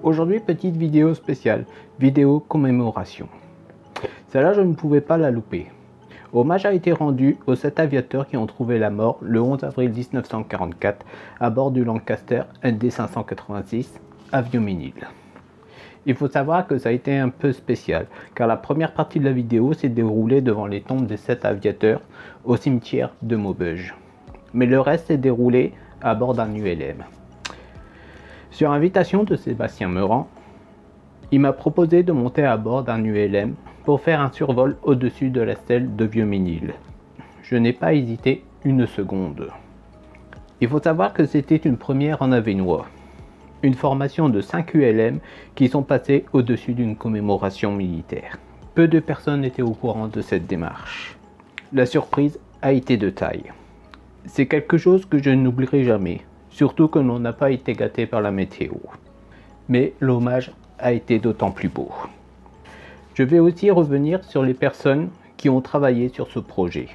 Aujourd'hui, petite vidéo spéciale, vidéo commémoration. Celle-là, je ne pouvais pas la louper. Hommage a été rendu aux 7 aviateurs qui ont trouvé la mort le 11 avril 1944 à bord du Lancaster ND586, avion Minil. Il faut savoir que ça a été un peu spécial, car la première partie de la vidéo s'est déroulée devant les tombes des 7 aviateurs au cimetière de Maubeuge. Mais le reste s'est déroulé à bord d'un ULM. Sur invitation de Sébastien Meurant, il m'a proposé de monter à bord d'un ULM pour faire un survol au-dessus de la stèle de Vieux-Ménil. Je n'ai pas hésité une seconde. Il faut savoir que c'était une première en Avesnois. Une formation de 5 ULM qui sont passés au-dessus d'une commémoration militaire. Peu de personnes étaient au courant de cette démarche. La surprise a été de taille. C'est quelque chose que je n'oublierai jamais, surtout que l'on n'a pas été gâté par la météo. Mais l'hommage a été d'autant plus beau. Je vais aussi revenir sur les personnes qui ont travaillé sur ce projet.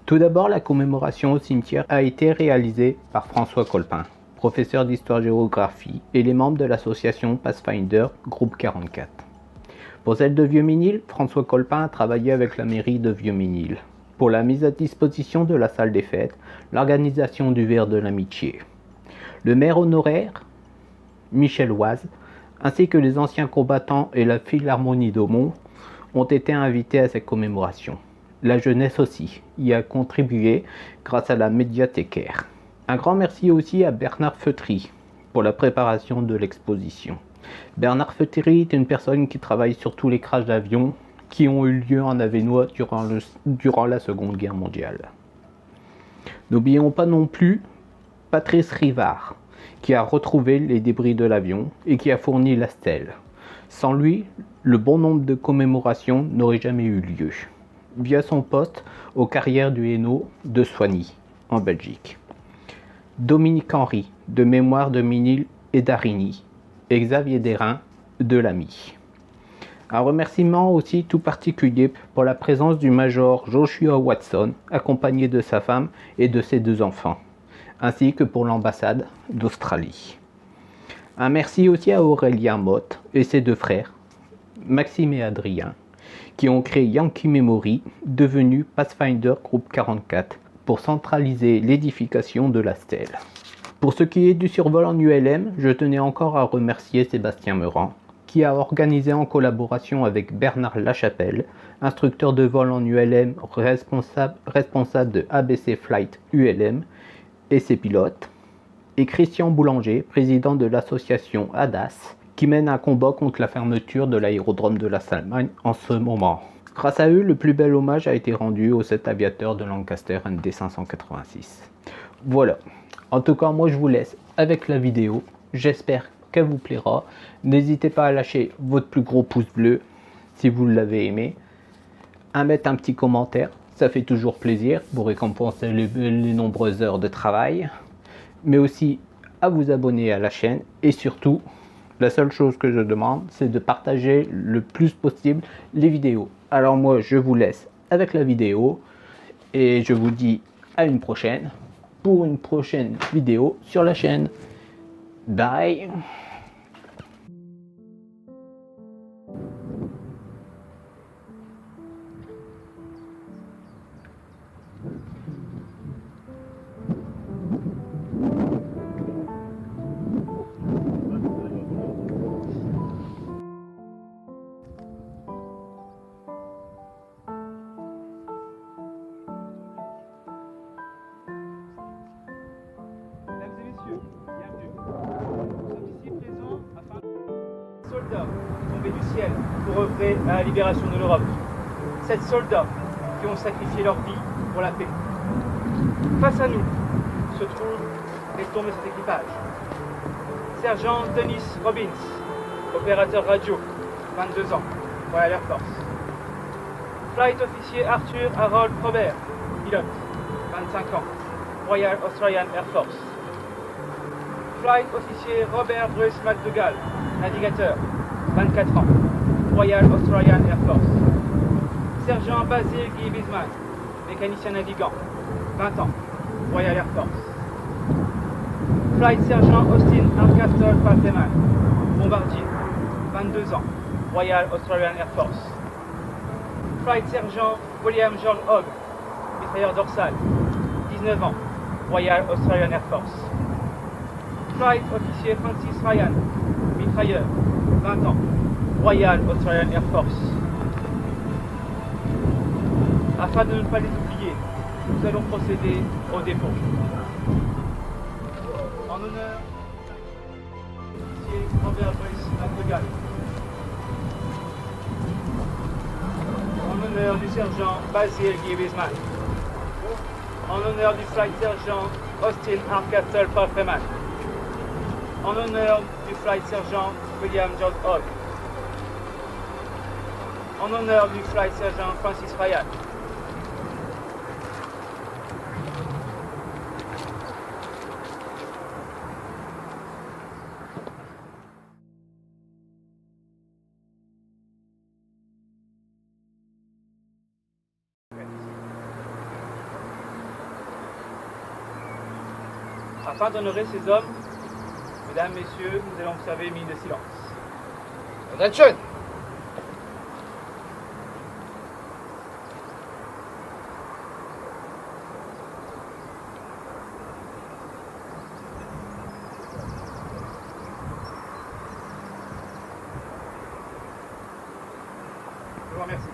Tout d'abord, la commémoration au cimetière a été réalisée par François Colpin, professeur d'histoire-géographie, et les membres de l'association Pathfinder Groupe 44. Pour celle de Vieux-Ménil, François Colpin a travaillé avec la mairie de Vieux-Ménil pour la mise à disposition de la salle des fêtes, l'organisation du verre de l'amitié. Le maire honoraire, Michel Oise, ainsi que les anciens combattants et la Philharmonie d'Aumont ont été invités à cette commémoration. La jeunesse aussi y a contribué grâce à la médiathécaire. Un grand merci aussi à Bernard Feutry pour la préparation de l'exposition. Bernard Feutry est une personne qui travaille sur tous les crashs d'avions qui ont eu lieu en Avesnois durant la Seconde Guerre mondiale. N'oublions pas non plus Patrice Rivard, qui a retrouvé les débris de l'avion et qui a fourni la stèle. Sans lui, le bon nombre de commémorations n'aurait jamais eu lieu, via son poste aux carrières du Hainaut de Soigny, en Belgique. Dominique Henry, de Mémoire de Minil et d'Arigny, et Xavier Derain, de l'AMI. Un remerciement aussi tout particulier pour la présence du major Joshua Watson, accompagné de sa femme et de ses 2 enfants, ainsi que pour l'ambassade d'Australie. Un merci aussi à Aurélien Motte et ses 2 frères, Maxime et Adrien, qui ont créé Yankee Memory, devenu Pathfinder Group 44, pour centraliser l'édification de la stèle. Pour ce qui est du survol en ULM, je tenais encore à remercier Sébastien Meurant, qui a organisé en collaboration avec Bernard Lachapelle, instructeur de vol en ULM, responsable de ABC Flight ULM, et ses pilotes, et Christian Boulanger, président de l'association ADAS, qui mène un combat contre la fermeture de l'aérodrome de la Salmagne en ce moment. Grâce à eux, le plus bel hommage a été rendu aux 7 aviateurs de Lancaster ND586. Voilà. En tout cas, moi je vous laisse avec la vidéo. J'espère qu'elle vous plaira. N'hésitez pas à lâcher votre plus gros pouce bleu si vous l'avez aimé. À mettre un petit commentaire, ça fait toujours plaisir pour récompenser les nombreuses heures de travail. Mais aussi à vous abonner à la chaîne. Et surtout, la seule chose que je demande, c'est de partager le plus possible les vidéos. Alors moi, je vous laisse avec la vidéo. Et je vous dis à une prochaine. Pour une prochaine vidéo sur la chaîne. Bye. Soldats tombés du ciel pour œuvrer à la libération de l'Europe. 7 soldats qui ont sacrifié leur vie pour la paix. Face à nous se trouve les tombes de cet équipage. Sergent Dennis Robbins, opérateur radio, 22 ans, Royal Air Force. Flight officier Arthur Harold Robert, pilote, 25 ans, Royal Australian Air Force. Flight officier Robert Bruce McDougall, navigateur, 24 ans, Royal Australian Air Force. Sergent Basil Guy Wiesman, mécanicien navigant, 20 ans, Royal Air Force. Flight Sergent Austin Hardcastle Falkeman, bombardier, 22 ans, Royal Australian Air Force. Flight Sergent William George Hogg, mitrailleur dorsal, 19 ans, Royal Australian Air Force. Flight Officier Francis Ryan, mitrailleur, 20 ans, Royal Australian Air Force. Afin de ne pas les oublier, nous allons procéder au dépôt. En honneur du officier Robert Brice McDougall. En honneur du sergent Basil Guy Wiseman. En honneur du flight sergent Austin Hardcastle Falkeman. En honneur du flight sergent William George Hogg. En honneur du flight sergent Francis Ryan. Afin d'honorer ces hommes, mesdames, messieurs, nous allons observer une minute de silence. Attention! Je vous remercie.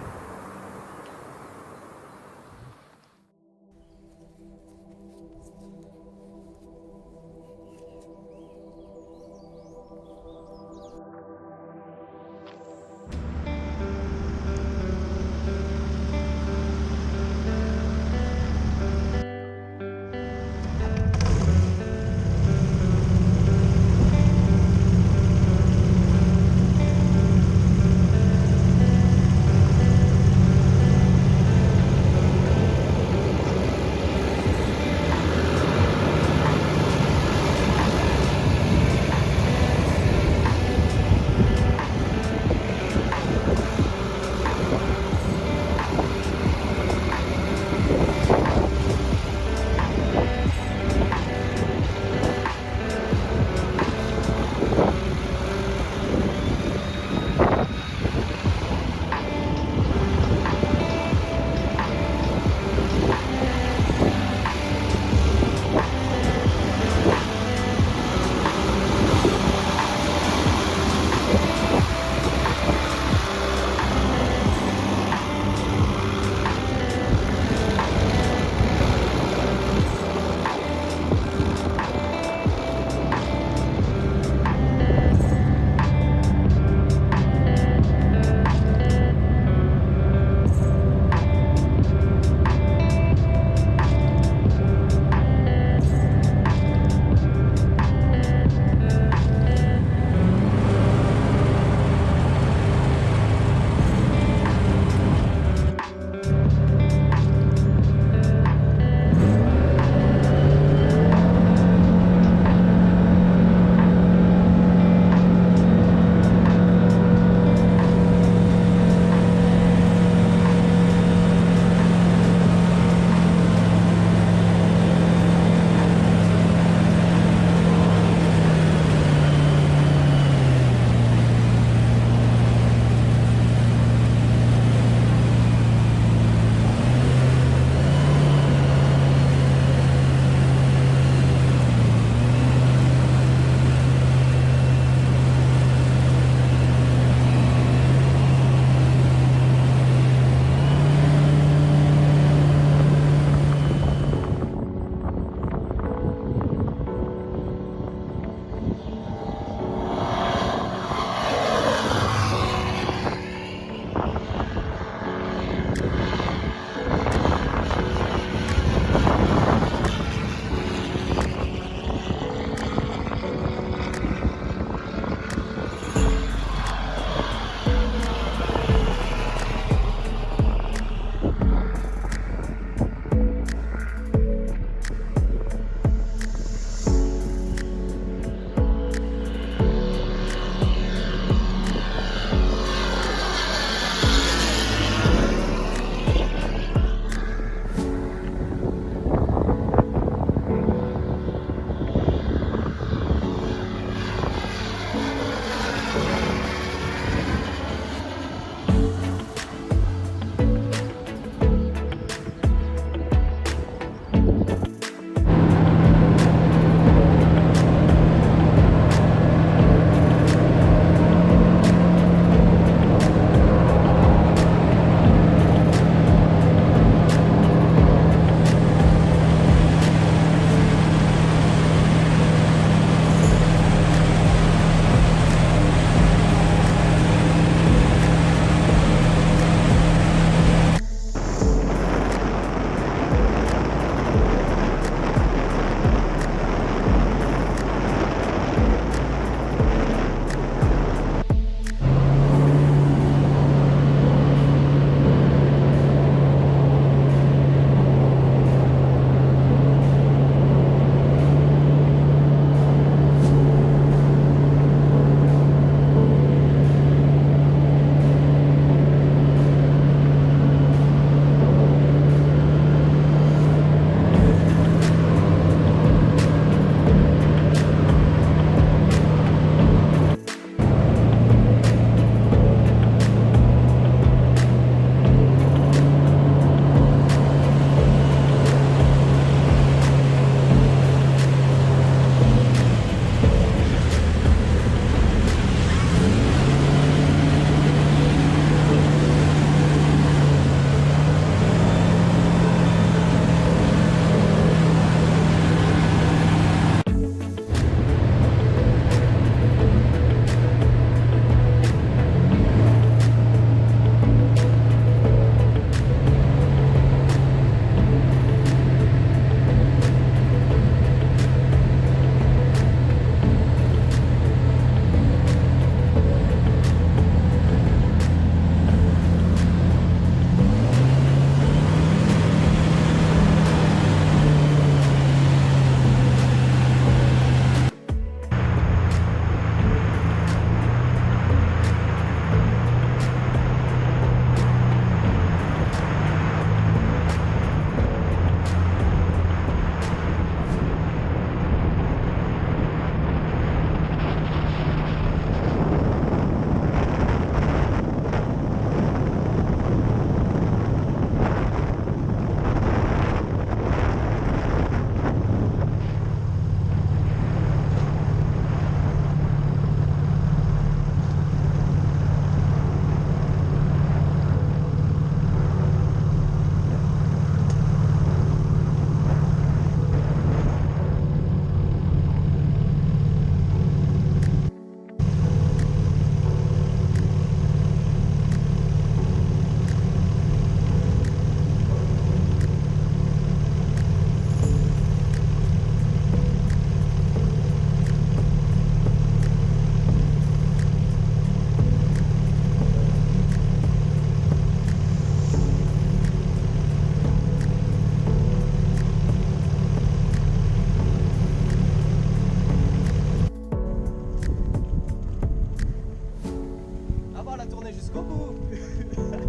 jusqu'au bout.